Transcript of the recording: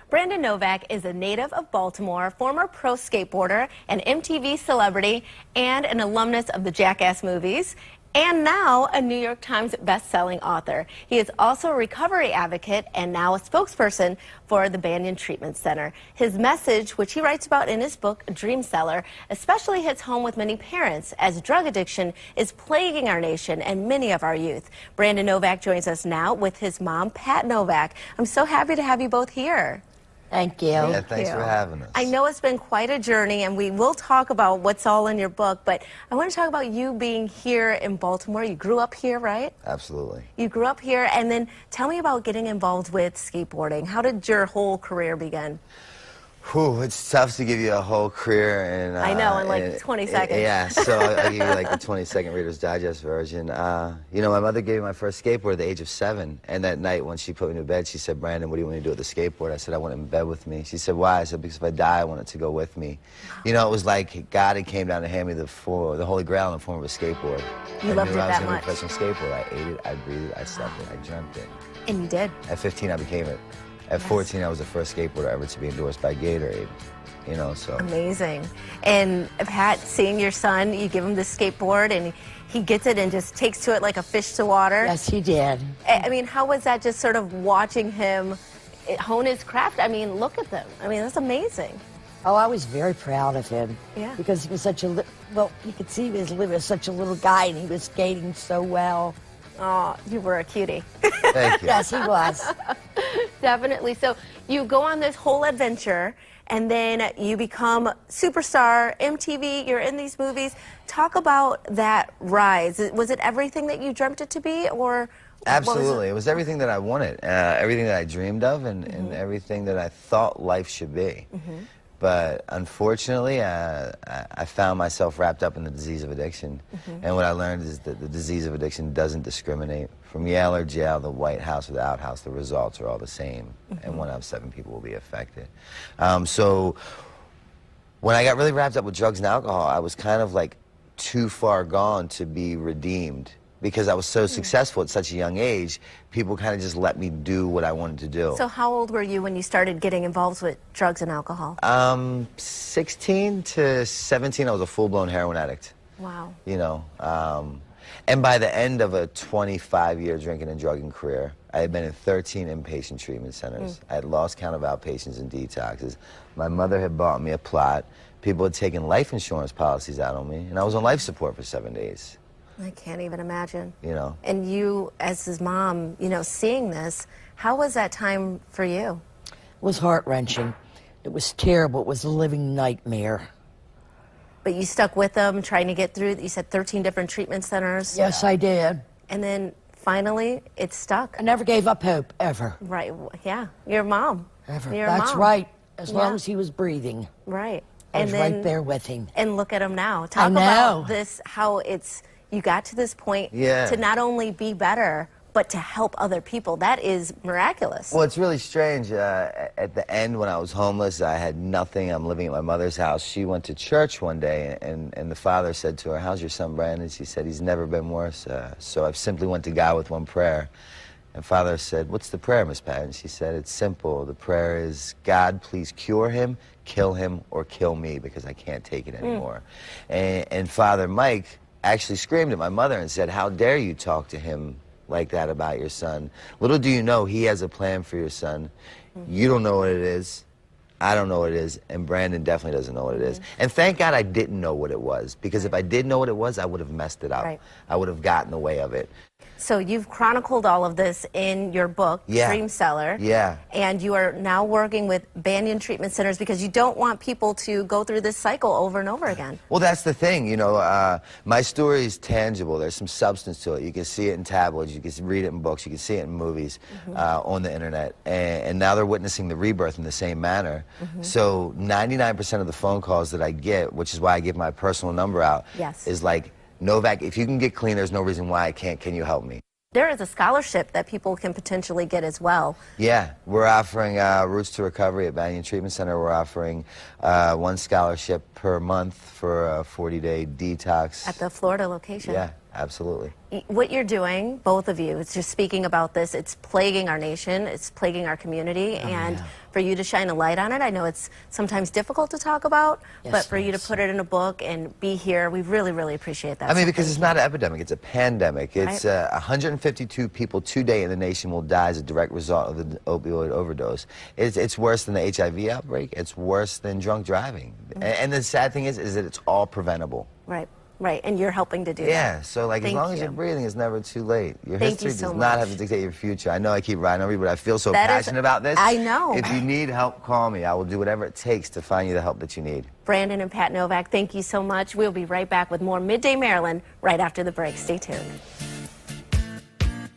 Brandon Novak is a native of Baltimore, former pro skateboarder, an MTV celebrity, and an alumnus of the Jackass movies, and now a New York Times best-selling author. He is also a recovery advocate and now a spokesperson for the Banyan Treatment Center. His message, which he writes about in his book, Dream Seller, especially hits home with many parents as drug addiction is plaguing our nation and many of our youth. Brandon Novak joins us now with his mom, Pat Novak. I'm so happy to have you both here. Thank you. Yeah, thanks for having us. I know it's been quite a journey, and we will talk about what's all in your book, but I want to talk about you being here in Baltimore. You grew up here, right? Absolutely. You grew up here, and then tell me about getting involved with skateboarding. How did your whole career begin? Whew, it's tough to give you a whole career in... I know, in like 20 seconds. Yeah, so I'll give you like the 20-second Reader's Digest version. You know, my mother gave me my first skateboard at the age of 7, and that night when she put me to bed, she said, "Brandon, what do you want to do with the skateboard?" I said, "I want it in bed with me." She said, "Why?" I said, "Because if I die, I want it to go with me." You know, it was like God had came down to hand me the Holy Grail in the form of a skateboard. You loved it that much. I knew I was going to be a professional skateboarder. I ate it, I breathed it, I slept it, I dreamt it. And you did. At 15, I became it. At 14, I was the first skateboarder ever to be endorsed by Gatorade. You know, so. Amazing. And Pat, seeing your son, you give him the skateboard and he gets it and just takes to it like a fish to water. Yes, he did. I mean, how was that, just sort of watching him hone his craft? I mean, look at them. I mean, that's amazing. Oh, I was very proud of him. Yeah. Because he was such a, well, you could see he was living as such a little guy and he was skating so well. Oh, you were a cutie. Thank you. Yes, he was. Definitely. So you go on this whole adventure, and then you become superstar, MTV, you're in these movies. Talk about that rise. Was it everything that you dreamt it to be, or? Absolutely. It was everything that I wanted, everything that I dreamed of, and everything that I thought life should be. But unfortunately, I found myself wrapped up in the disease of addiction. And what I learned is that the disease of addiction doesn't discriminate. From Yale or jail, the White House or the outhouse, the results are all the same. And 1 out of 7 people will be affected. So when I got really wrapped up with drugs and alcohol, I was kind of like too far gone to be redeemed. Because I was so successful at such a young age, people kind of just let me do what I wanted to do. So how old were you when you started getting involved with drugs and alcohol? 16 to 17, I was a full-blown heroin addict. Wow. You know, and by the end of a 25-year drinking and drugging career, I had been in 13 inpatient treatment centers. I had lost count of outpatients and detoxes. My mother had bought me a plot. People had taken life insurance policies out on me, and I was on life support for 7 days. I can't even imagine. You know. And you, as his mom, you know, seeing this, how was that time for you? It was heart-wrenching. It was terrible. It was a living nightmare. But you stuck with them, trying to get through, you said 13 different treatment centers. Yes, I did. And then finally, it stuck. I never gave up hope, ever. Right, yeah, your mom. Ever. Your That's mom. right, as long as he was breathing. Right. I was right there with him. And look at him now. Talk I know. about this, how it's, you got to this point to not only be better, but to help other people. That is miraculous. Well, it's really strange. At the end, when I was homeless, I had nothing. I'm living at my mother's house. She went to church one day, and the father said to her, "How's your son, Brandon?" She said, "He's never been worse. So I simply went to God with one prayer." And father said, "What's the prayer, Miss Pat?" And she said, "It's simple. The prayer is, God, please cure him, kill him, or kill me, because I can't take it anymore." And Father Mike actually screamed at my mother and said, "How dare you talk to him like that about your son? Little do you know he has a plan for your son. You don't know what it is. I don't know what it is, and Brandon definitely doesn't know what it is." And thank God I didn't know what it was, because if I did know what it was, I would have messed it up. I would have gotten in the way of it. So you've chronicled all of this in your book, Dream Seller. And you are now working with Banyan Treatment Centers because you don't want people to go through this cycle over and over again. Well, that's the thing, you know, my story is tangible. There's some substance to it. You can see it in tabloids, you can read it in books, you can see it in movies, on the internet. And now they're witnessing the rebirth in the same manner. So 99% of the phone calls that I get, which is why I give my personal number out, is like, "Novak, if you can get clean, there's no reason why I can't. Can you help me?" There is a scholarship that people can potentially get as well. Yeah, we're offering Routes to Recovery at Banyan Treatment Center. We're offering 1 scholarship per month for a 40-day detox. At the Florida location. Yeah, absolutely. What you're doing, both of you, it's just speaking about this, it's plaguing our nation, it's plaguing our community, and for you to shine a light on it, I know it's sometimes difficult to talk about, but for you to put it in a book and be here, we really, really appreciate that. I mean, because it's not an epidemic, it's a pandemic. It's 152 people today in the nation will die as a direct result of the opioid overdose. It's worse than the HIV outbreak, it's worse than drunk driving. And the sad thing is that it's all preventable. Right. Right, and you're helping to do that. Yeah, so like as long as you're breathing, it's never too late. Your history does not have to dictate your future. I know I keep riding over you, but I feel so passionate about this. I know. If you need help, call me. I will do whatever it takes to find you the help that you need. Brandon and Pat Novak, thank you so much. We'll be right back with more Midday Maryland right after the break. Stay tuned.